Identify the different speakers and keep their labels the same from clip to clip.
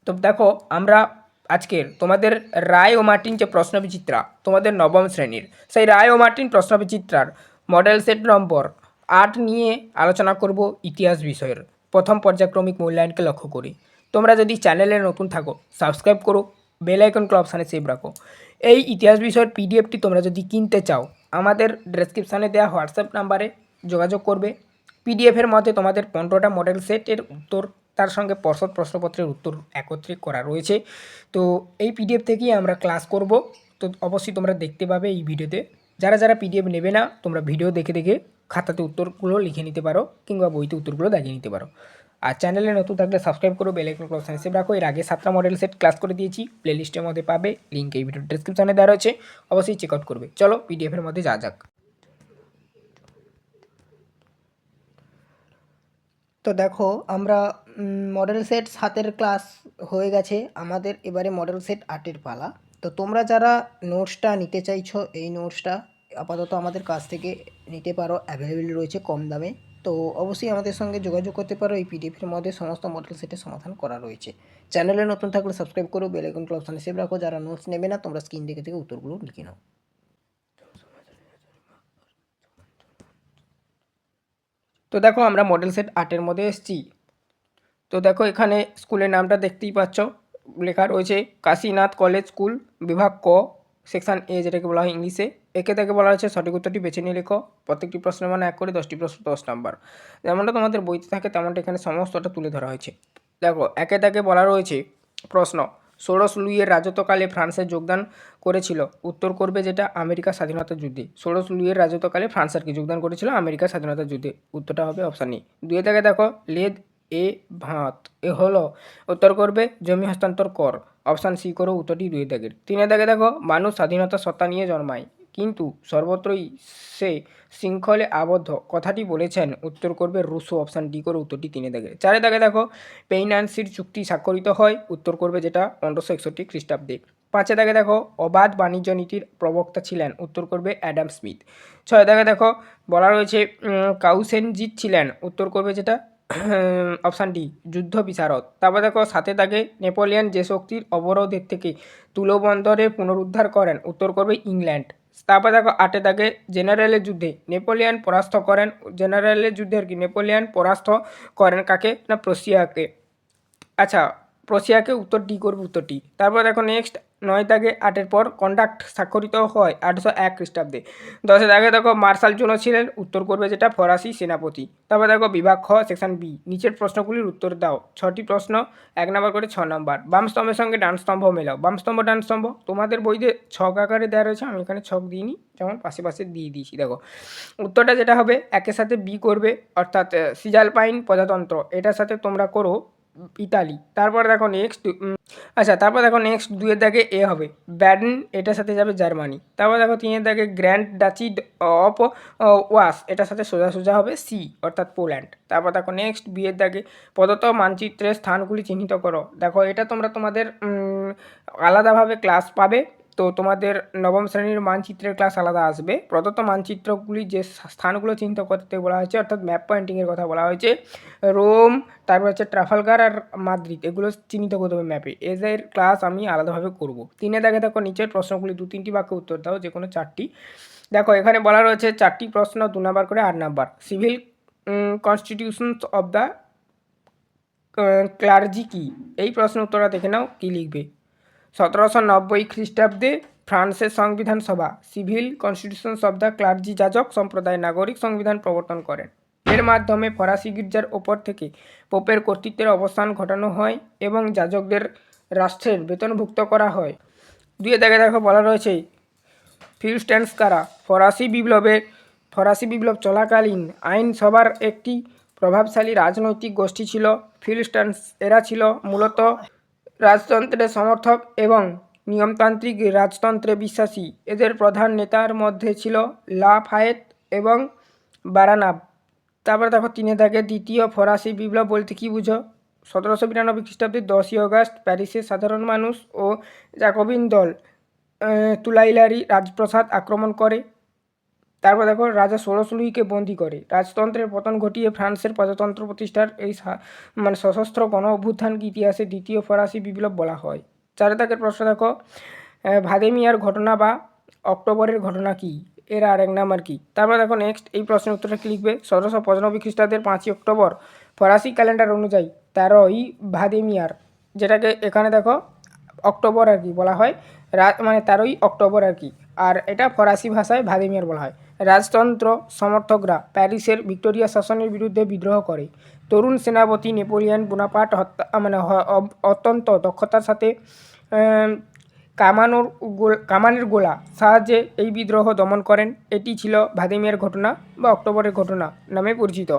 Speaker 1: তো দেখো আমরা আজকের তোমাদের রায় ও মার্টিন যে প্রশ্নবিচিত্রা তোমাদের নবম শ্রেণীর সেই রায় ও মার্টিন প্রশ্নবিচিত্রার মডেল সেট নম্বর ৮ নিয়ে আলোচনা করব ইতিহাস বিষয়ের প্রথম পর্যায়ক্রমিক মূল্যায়নকে লক্ষ্য করি। তোমরা যদি চ্যানেলে নতুন থাকো সাবস্ক্রাইব করো, বেল আইকনকে অপশানে সেভ রাখো। এই ইতিহাস বিষয়ের পিডিএফটি তোমরা যদি কিনতে চাও আমাদের ডেসক্রিপশানে দেওয়া হোয়াটসঅ্যাপ নাম্বারে যোগাযোগ করবে। পিডিএফের মধ্যে তোমাদের 15টা মডেল সেটের উত্তর তার সঙ্গে পর্ষদ প্রশ্নপত্রের উত্তর একত্রিত করা রয়েছে। তো এই পিডিএফ থেকেই আমরা ক্লাস করব। তো অবশ্যই তোমরা দেখতে পাবে এই ভিডিওতে। যারা যারা পিডিএফ নেবে না তোমরা ভিডিও দেখে দেখে খাতাতে উত্তরগুলো লিখে নিতে পারো কিংবা বইতে উত্তরগুলো দাগিয়ে নিতে পারো। আর চ্যানেলে নতুন থাকলে সাবস্ক্রাইব করো, বেল আইকন অপশন সেভ রাখো। এর আগে 7টা মডেল সেট ক্লাস করে দিয়েছি, প্লেলিস্টের মধ্যে পাবে, লিঙ্ক এই ভিডিওর ডেসক্রিপশনে দেওয়া রয়েছে, অবশ্যই চেক আউট করবে। চলো পিডিএফের মধ্যে যা যাক। তো দেখো আমরা মডেল সেট 7-এর ক্লাস হয়ে গেছে আমাদের, এবারে মডেল সেট 8-এর পালা। তো তোমরা যারা নোটসটা নিতে চাইছো এই নোটসটা আপাতত আমাদের কাছ থেকে নিতে পারো, অ্যাভেলেবেল রয়েছে কম দামে। তো অবশ্যই আমাদের সঙ্গে যোগাযোগ করতে পারো, এই পিডিএফের মধ্যে সমস্ত মডেল সেটের সমাধান করা রয়েছে। চ্যানেলে নতুন থাকলে সাবস্ক্রাইব করো, বেল আইকন অপশানে সেভ রাখো। যারা নোটস নেবে না তোমরা স্ক্রিন দেখে থেকে উত্তরগুলো লিখে নাও। তো দেখো আমরা মডেল সেট 8-এর মধ্যে এসেছি। তো দেখো এখানে স্কুলের নামটা দেখতেই পাচ্ছ, লেখা রয়েছে কাশীনাথ কলেজ স্কুল, বিভাগ ক, সেকশন এ, যেটাকে বলা হয় ইংলিশে। একে থেকে বলা হয়েছে সঠিক উত্তরটি বেছে নিয়ে লেখো। প্রত্যেকটি প্রশ্নের মানে 1 করে, 10টি প্রশ্ন 10 নাম্বার। যেমনটা তোমাদের বইতে থাকে তেমনটা এখানে সমস্তটা তুলে ধরা হয়েছে। দেখো একে থেকে বলা রয়েছে প্রশ্ন, ষোড়শ লুইয়ের রাজত্বকালে ফ্রান্সে যোগদান করেছিল। উত্তর করবে যেটা আমেরিকা স্বাধীনতা যুদ্ধে। ষোড়শ লুইয়ের রাজত্বকালে ফ্রান্স আর কি যোগদান করেছিল আমেরিকা স্বাধীনতা যুদ্ধে। উত্তরটা হবে অপশান ই। 2 থেকে দেখো লেদ এ ভাত এ হলো, উত্তর করবে জমি হস্তান্তর কর। অপশান সি করো উত্তরটি 2 দাগের। 3 দাগে দেখো মানুষ স্বাধীনতা সত্তা নিয়ে জন্মায় কিন্তু সর্বত্রই সে শৃঙ্খলে আবদ্ধ, কথাটি বলেছেন। উত্তর করবে রুশো। অপশান ডি করে উত্তরটি 3 দাগে। 4 দাগে দেখো পেইনান্সির চুক্তি স্বাক্ষরিত হয়। উত্তর করবে যেটা 1561 খ্রিস্টাব্দে। 5 দাগে দেখো অবাধ বাণিজ্য নীতির প্রবক্তা ছিলেন। উত্তর করবে অ্যাডাম স্মিথ। 6 দাগে দেখো বলা রয়েছে কাউসেনজিৎ ছিলেন। উত্তর করবে যেটা অপশান ডি যুদ্ধ বিশারদ। তারপর দেখো 7 দাগে নেপোলিয়ন যে শক্তির অবরোধের থেকে তুলো বন্দরে পুনরুদ্ধার করেন। উত্তর করবে ইংল্যান্ড। তারপর দেখো 8 দাগে জেনারেলের যুদ্ধে নেপোলিয়ন পরাস্ত করেন। জেনারেলের যুদ্ধে আর কি নেপোলিয়ন পরাস্ত করেন কাকে না প্রশিয়াকে। আচ্ছা প্রশিয়াকে, উত্তর ডি করবে উত্তরটি। তারপর দেখো নেক্সট 9 দাগে 8-এর পর কন্ডাক্ট স্বাক্ষরিত হয় 801 খ্রিস্টাব্দে। 10 দাগে দেখো মার্শাল জুনো ছিলেন। উত্তর করবে যেটা ফরাসি সেনাপতি। তারপর দেখো বিভাগ খ সেকশন বি, নিচের প্রশ্নগুলির উত্তর দাও। 6টি প্রশ্ন, 1 নম্বর করে 6 নম্বর। বাম স্তম্ভের সঙ্গে ডান স্তম্ভ মেলাও। বাম স্তম্ভ ডান স্তম্ভ তোমাদের বইতে ছক আকারে দেওয়া রয়েছে, আমি এখানে ছক দিইনি, যেমন পাশে পাশে দিয়ে দিয়েছি। দেখো উত্তরটা যেটা হবে একের সাথে বি করবে, অর্থাৎ সিজালপাইন প্রজাতন্ত্র, এটার সাথে তোমরা করো ইতালি। তারপর দেখো নেক্সট তারপর দেখো নেক্সট 2 দাগে এ হবে ব্যাডেন, এটার সাথে যাবে জার্মানি। তারপর দেখো 3 দাগে গ্র্যান্ড ডাচি অফ ওয়াস, এটার সাথে সোজা সোজা হবে সি, অর্থাৎ পোল্যান্ড। তারপর দেখো নেক্সট বি এর দাগে প্রদত্ত মানচিত্রের স্থানগুলি চিহ্নিত করো। দেখো এটা তোমরা তোমাদের আলাদাভাবে ক্লাস পাবে। তো তোমাদের নবম শ্রেণীর মানচিত্রের ক্লাস আলাদা আসবে। প্রদত্ত মানচিত্রগুলি যে স্থানগুলো চিহ্নিত করতে বলা হয়েছে, অর্থাৎ ম্যাপ পয়েন্টিংয়ের কথা বলা হয়েছে, রোম, তারপর হচ্ছে ট্রাফালগার আর মাদ্রিদ, এগুলো চিহ্নিত করতে হবে ম্যাপে। এদের ক্লাস আমি আলাদাভাবে করব। 3 দাগে দেখো নিচের প্রশ্নগুলি 2-3টি বাক্যে উত্তর দাও, যে কোনো 4টি। দেখো এখানে বলা রয়েছে 4টি প্রশ্ন, 2 নাম্বার করে 8 number. Civil constitutions of the clergy কি? এই প্রশ্ন উত্তরটা দেখে নাও, কী লিখবে। 1790 খ্রিস্টাব্দে ফ্রান্সের সংবিধান সভা civil constitutions of the clergy যাজক সম্প্রদায় নাগরিক সংবিধান প্রবর্তন করেন। এর মাধ্যমে ফরাসি গির্জার ওপর থেকে পোপের কর্তৃত্বের অবসান ঘটানো হয় এবং যাজকদের রাষ্ট্রের বেতনভুক্ত করা হয়। 2 দাগে দেখো বলা রয়েছে ফিউস্ট্যান্স কারা? ফরাসি বিপ্লব চলাকালীন আইনসভার একটি প্রভাবশালী রাজনৈতিক গোষ্ঠী ছিল ফিলিস্টান্স। এরা ছিল মূলত রাজতন্ত্রের সমর্থক এবং নিয়মতান্ত্রিক রাজতন্ত্রে বিশ্বাসী। এদের প্রধান নেতার মধ্যে ছিল লা ফায়েত এবং বারানাব। তারপরে দেখো 3 দাগে দ্বিতীয় ফরাসি বিপ্লব বলতে কী বুঝো? 1792 খ্রিস্টাব্দে 10ই অগাস্ট প্যারিসের সাধারণ মানুষ ও জাকোবিন দল তুলাইলারি রাজপ্রাসাদ আক্রমণ করে। তারপর দেখো রাজা ষোড়শ লুইকে বন্দি করে। রাজতন্ত্রের পতন ঘটিয়ে ফ্রান্সের প্রজাতন্ত্র প্রতিষ্ঠার এই মানে সশস্ত্র গণ অভ্যুত্থানকে ইতিহাসে দ্বিতীয় ফরাসি বিপ্লব বলা হয়। 4 দাগের প্রশ্ন দেখো, ভাদেমিয়ার ঘটনা বা অক্টোবরের ঘটনা কি? এর আরেক নাম আর কি? তারপর দেখো নেক্সট এই প্রশ্নের উত্তরটা কি লিখবে? 1795 খ্রিস্টাব্দের 5ই অক্টোবর ফরাসি ক্যালেন্ডার অনুযায়ী 13ই ভাদেমিয়ার, যেটাকে এখানে দেখো অক্টোবর আর কি বলা হয়, মানে 13ই অক্টোবর আর কি, আর এটা ফরাসি ভাষায় ভাদেমিয়ার বলা হয়। রাজতন্ত্র সমর্থকরা প্যারিসের ভিক্টোরিয়া শাসনের বিরুদ্ধে বিদ্রোহ করে। তরুণ সেনাপতি নেপোলিয়ন বোনাপার্ট অত্যন্ত দক্ষতার সাথে কামানের গোলা সাহায্যে এই বিদ্রোহ দমন করেন। এটি ছিল ভাদিমিয়ার ঘটনা বা অক্টোবরের ঘটনা নামে পরিচিত।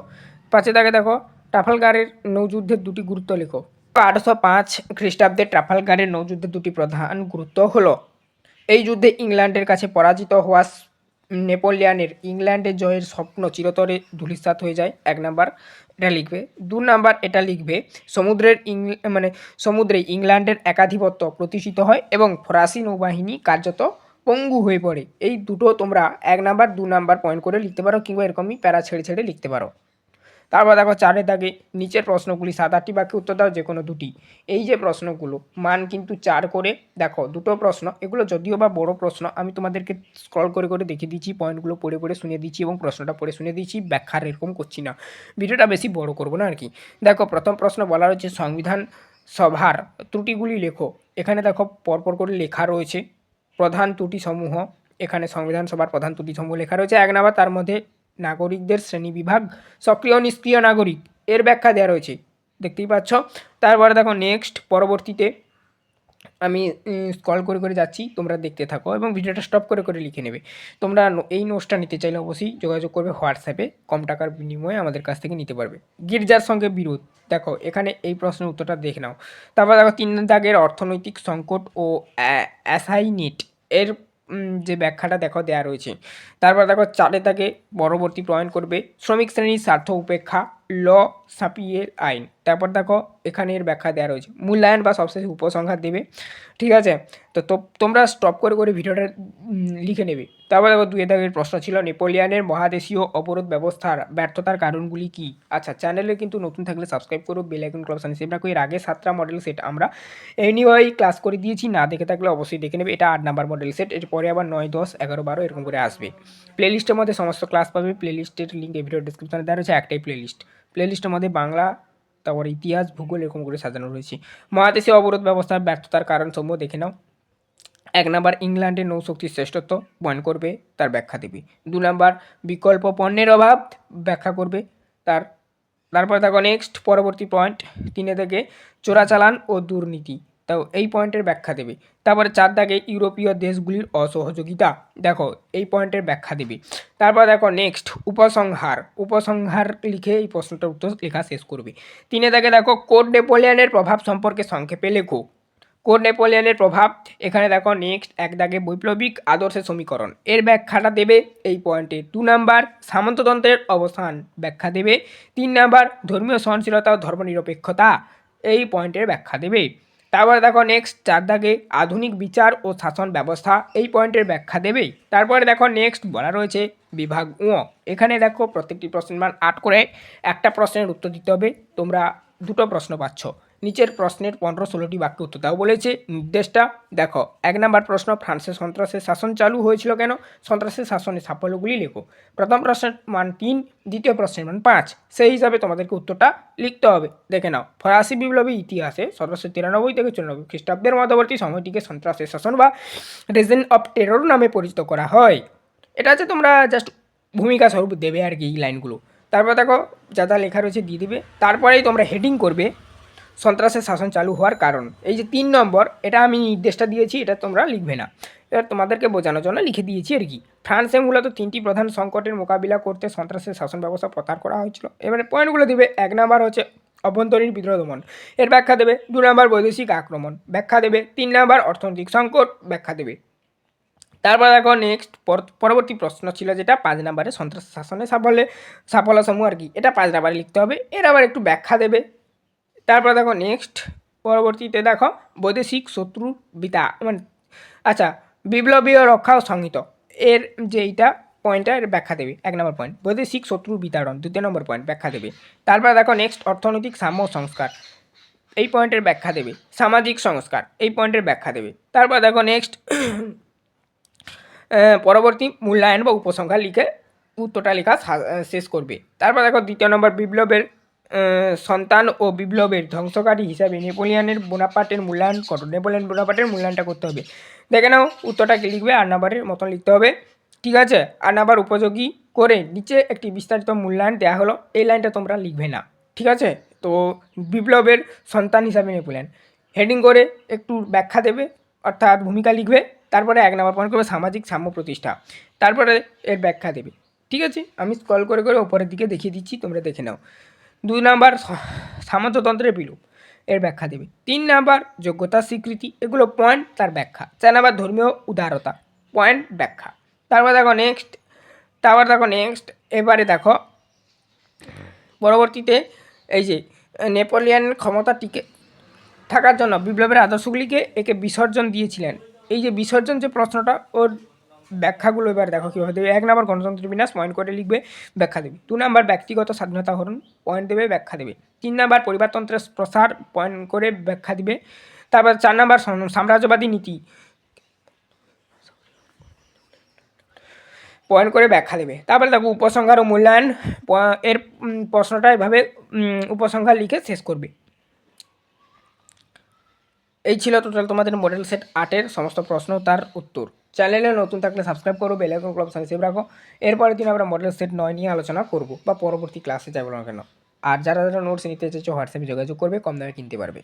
Speaker 1: 5 দাগে দেখো, ট্রাফালগারের নৌযুদ্ধের দুটি গুরুত্ব লেখো। 1805 খ্রিস্টাব্দে ট্রাফালগারের নৌযুদ্ধের দুটি প্রধান গুরুত্ব হলো, এই যুদ্ধে ইংল্যান্ডের কাছে পরাজিত হওয়া নেপোলিয়নের ইংল্যান্ডে জয়ের স্বপ্ন চিরতরে ধূলিসাৎ হয়ে যায়, 1 নাম্বার এটা লিখবে। 2 নাম্বার এটা লিখবে, সমুদ্রে ইংল্যান্ডের একাধিপত্য প্রতিষ্ঠিত হয় এবং ফরাসি নৌবাহিনী কার্যত পঙ্গু হয়ে পড়ে। এই দুটো তোমরা 1 নাম্বার 2 নাম্বার পয়েন্ট করে লিখতে পারো, কিংবা এরকমই প্যারা ছেড়ে ছেড়ে লিখতে পারো। তারপর দেখো 4 দাগে নিচের প্রশ্নগুলি 7-8টি বাক্যে উত্তর দাও, যে কোনো দুটি। এই যে প্রশ্নগুলো মান কিন্তু 4 করে, দেখো দুটো প্রশ্ন, এগুলো যদিও বা বড় প্রশ্ন, আমি তোমাদেরকে স্ক্রল করে করে দেখিয়ে দিচ্ছি, পয়েন্টগুলো পড়ে পড়ে শুনে দিচ্ছি এবং প্রশ্নটা পড়ে শুনে দিচ্ছি, ব্যাখ্যার এরকম করছি না, ভিডিওটা বেশি বড় করবো না আর কি। দেখো প্রথম প্রশ্ন বলা রয়েছে সংবিধান সভার ত্রুটিগুলি লেখো। এখানে দেখো পরপর করে লেখা রয়েছে প্রধান ত্রুটি সমূহ, এখানে সংবিধান সভার প্রধান ত্রুটি সমূহ লেখা রয়েছে। 1 নাম্বার, তার মধ্যে নাগরিকদের শ্রেণীবিভাগ, সক্রিয় নিষ্ক্রিয় নাগরিক, এর ব্যাখ্যা দেওয়া রয়েছে, দেখতেই পাচ্ছ। তারপরে দেখো নেক্সট, পরবর্তীতে আমি স্ক্রল করে করে যাচ্ছি, তোমরা দেখতে থাকো এবং ভিডিওটা স্টপ করে করে লিখে নেবে। তোমরা এই নোটসটা নিতে চাইলে অবশ্যই যোগাযোগ করবে হোয়াটসঅ্যাপে, কম টাকার বিনিময়ে আমাদের কাছ থেকে নিতে পারবে। গির্জার সঙ্গে বিরোধ, দেখো এখানে এই প্রশ্নের উত্তরটা দেখে নাও। তারপর দেখো 3 দাগের অর্থনৈতিক সংকট ও অ্যাসাইনেট, এর যে ব্যাখ্যাটা দেখো দেওয়া রয়েছে। তারপর দেখো 4 দাগে পরবর্তী প্রয়োগ করবে শ্রমিক শ্রেণীর স্বার্থ উপেক্ষা, ল সাপিয়ের আইন। তারপর দেখো এখানে এর ব্যাখ্যা দেওয়া রয়েছে, মূল্যায়ন বা সবশেষে উপসংহার দেবে, ঠিক আছে। তো তোমরা স্টপ করে করে ভিডিওটা লিখে নেবে। তারপর দেখো 2 দাগের প্রশ্ন ছিল নেপোলিয়নের মহাদেশীয় অবরোধ ব্যবস্থার ব্যর্থতার কারণগুলি কি? আচ্ছা, চ্যানেলে কিন্তু নতুন থাকলে সাবস্ক্রাইব করো, বেল আইকন ক্লাবসান সেভ রাখো। এর আগে 7টা মডেল সেট আমরা এনিওয়াই ক্লাস করে দিয়েছি, না দেখে থাকলে অবশ্যই দেখে নেবে। এটা 8 নাম্বার মডেল সেট, এরপরে আবার 9, 10, 11, 12 এরকম করে আসবে। প্লেলিস্টের মধ্যে সমস্ত ক্লাস পাবে, প্লেলিস্টের লিঙ্ক এই ভিডিও ডিসক্রিপশনে দেওয়া রয়েছে। একটাই প্লেলিস্টের মধ্যে বাংলা, তারপর ইতিহাস, ভূগোল এরকম করে সাজানো রয়েছে। মহাদেশীয় অবরোধ ব্যবস্থার ব্যর্থতার কারণ সমূহ দেখে নাও। 1 নাম্বার, ইংল্যান্ডের নৌশক্তির শ্রেষ্ঠত্ব বয়ন করবে, তার ব্যাখ্যা দেবে। 2 নাম্বার, বিকল্প পণ্যের অভাব ব্যাখ্যা করবে। তারপর দেখো নেক্সট পরবর্তী পয়েন্ট 3 থেকে চোরাচালান ও দুর্নীতি, তাও এই পয়েন্টের ব্যাখ্যা দেবে। তারপরে 4 দাগে ইউরোপীয় দেশগুলির অসহযোগিতা, দেখো এই পয়েন্টের ব্যাখ্যা দেবে। তারপর দেখো নেক্সট উপসংহার লিখে এই প্রশ্নটার উত্তর লেখা শেষ করবে। 3 দাগে দেখো কোড নেপোলিয়নের প্রভাব সম্পর্কে সংক্ষেপে লেখো। কোড নেপোলিয়নের প্রভাব, এখানে দেখো নেক্সট 1 দাগে বৈপ্লবিক আদর্শের সমীকরণ, এর ব্যাখ্যাটা দেবে এই পয়েন্টে। 2 নাম্বার, সামন্ততন্ত্রের অবসান ব্যাখ্যা দেবে। 3 নাম্বার, ধর্মীয় সহনশীলতা ও ধর্মনিরপেক্ষতা, এই পয়েন্টের ব্যাখ্যা দেবে। তারপরে দেখো নেক্সট 4 দাগে আধুনিক বিচার ও শাসন ব্যবস্থা, এই পয়েন্টের ব্যাখ্যা দেবে। তারপরে দেখো নেক্সট বলা রয়েছে বিভাগ ও, এখানে দেখো প্রত্যেকটি প্রশ্নের মান 8 করে, একটা প্রশ্নের উত্তর দিতে হবে। তোমরা দুটো প্রশ্ন পাচ্ছ, নিচের প্রশ্নের 15-16টি বাক্যে উত্তর দাও বলেছে। নির্দেশটা দেখো, 1 নাম্বার প্রশ্ন, ফ্রান্সে সন্ত্রাসের শাসন চালু হয়েছিল কেন? সন্ত্রাসের শাসনের সাফল্যগুলি লেখো। প্রথম প্রশ্নের মান 3, দ্বিতীয় প্রশ্নের মান 5, সেই হিসাবে তোমাদেরকে উত্তরটা লিখতে হবে। দেখে নাও, ফরাসি বিপ্লবী ইতিহাসে 1793 থেকে 94 খ্রিস্টাব্দের মধ্যবর্তী সময়টিকে সন্ত্রাসের শাসন বা রেজেন অফ টেরর নামে পরিচিত করা হয়। এটা হচ্ছে তোমরা জাস্ট ভূমিকা স্বরূপ দেবে আর কি এই লাইনগুলো। তারপর দেখো যা যা লেখা রয়েছে দিয়ে দিবে, তারপরেই তোমরা হেডিং করবে সন্ত্রাসের শাসন চালু হওয়ার কারণ। এই যে 3 নম্বর, এটা আমি নির্দেশটা দিয়েছি, এটা তোমরা লিখবে না, এবার তোমাদেরকে বোঝানোর জন্য লিখে দিয়েছি আর কি। ফ্রান্সে মূলত 3টি প্রধান সংকটের মোকাবিলা করতে সন্ত্রাসের শাসন ব্যবস্থা প্রত্যাহার করা হয়েছিল। এবারে পয়েন্টগুলো দিবে। 1 নাম্বার হচ্ছে অভ্যন্তরীণ বিদ্রোহ দমন, এর ব্যাখ্যা দেবে। 2 নাম্বার বৈদেশিক আক্রমণ ব্যাখ্যা দেবে। 3 নাম্বার অর্থনৈতিক সংকট ব্যাখ্যা দেবে। তারপর দেখো নেক্সট পরবর্তী প্রশ্ন ছিল যেটা 5 নাম্বারে সন্ত্রাস শাসনের সাফল্য সমূহ আর কি, এটা 5 নাম্বারে লিখতে হবে, এর আবার একটু ব্যাখ্যা দেবে। তারপর দেখো নেক্সট পরবর্তীতে দেখো বৈদেশিক শত্রু বিতা, মানে আচ্ছা বিপ্লবীয় রক্ষা ও সংহিত, এর যে এইটা পয়েন্টের ব্যাখ্যা দেবে, 1 নম্বর পয়েন্ট। বৈদেশিক শত্রুর বিতাড়ন, 2 নম্বর পয়েন্ট, ব্যাখ্যা দেবে। তারপরে দেখো নেক্সট অর্থনৈতিক সাম্য সংস্কার, এই পয়েন্টের ব্যাখ্যা দেবে। সামাজিক সংস্কার, এই পয়েন্টের ব্যাখ্যা দেবে। তারপর দেখো নেক্সট পরবর্তী মূল্যায়ন বা উপসংহার লিখে উত্তরটা লেখা শেষ করবে। তারপর দেখো 2 নম্বর বিপ্লবের সন্তান ও বিপ্লবের ধ্বংসকারী হিসাবে নেপোলিয়নের বোনাপার্টের মূল্যায়ন করো। নেপোলিয়ন বোনাপার্টের মূল্যায়নটা করতে হবে। দেখে নাও উত্তরটা কি লিখবে, 8 নম্বরের মতন লিখতে হবে। ঠিক আছে, 8 নম্বর উপযোগী করে নিচে একটি বিস্তারিত মূল্যায়ন দেওয়া হলো, এই লাইনটা তোমরা লিখবে না। ঠিক আছে, তো বিপ্লবের সন্তান হিসাবে নেপোলিয়ন হেডিং করে একটু ব্যাখ্যা দেবে, অর্থাৎ ভূমিকা লিখবে। তারপরে 1 নম্বর পয়েন্ট করবে সামাজিক সাম্য প্রতিষ্ঠা, তারপরে এর ব্যাখ্যা দেবে। ঠিক আছে, আমি স্ক্রল করে করে ওপরের দিকে দেখিয়ে দিচ্ছি, তোমরা দেখে নাও। 2 নম্বর সামন্ততন্ত্রের বিলোপ, এর ব্যাখ্যা দেবে। 3 নম্বর যোগ্যতা স্বীকৃতি, এগুলো পয়েন্ট, তার ব্যাখ্যা। 4 নম্বর ধর্মীয় উদারতা, পয়েন্ট, ব্যাখ্যা। তারপর দেখো নেক্সট এবারে দেখো পরবর্তীতে এই যে নেপোলিয়নের ক্ষমতা টিকে থাকার জন্য বিপ্লবের আদর্শগুলিকে একে বিসর্জন দিয়েছিলেন। এই যে বিসর্জন যে প্রশ্নটা, ওর ব্যাখ্যাগুলো এবার দেখো কীভাবে দেবে। 1 নম্বর গণতন্ত্র বিনাশ, পয়েন্ট করে লিখবে, ব্যাখ্যা দেবে। 2 নম্বর ব্যক্তিগত স্বাধীনতা হরণ, পয়েন্ট দেবে, ব্যাখ্যা দেবে। 3 নম্বর পরিবারতন্ত্রের প্রসার, পয়েন্ট করে ব্যাখ্যা দিবে। তারপর 4 নম্বর সাম্রাজ্যবাদী নীতি, পয়েন্ট করে ব্যাখ্যা দেবে। তারপরে দেখো উপসংহার ও মূল্যায়ন, এর প্রশ্নটা এভাবে উপসংহার লিখে শেষ করবে। এই ছিল টোটাল তোমাদের মডেল সেট 8-এর সমস্ত প্রশ্ন তার উত্তর। চ্যানেলে নতুন থাকলে সাবস্ক্রাইব করো, বেল আইকন ক্লাব সেভ রাখো। এরপরের দিন আমরা মডেল সেট 9 নিয়ে আলোচনা করব, বা পরবর্তী ক্লাসে যাবো না কেন। আর যারা নোটস নিতে চাইছো হোয়াটসঅ্যাপে যোগাযোগ করবে, কম দামে কিনতে পারবে।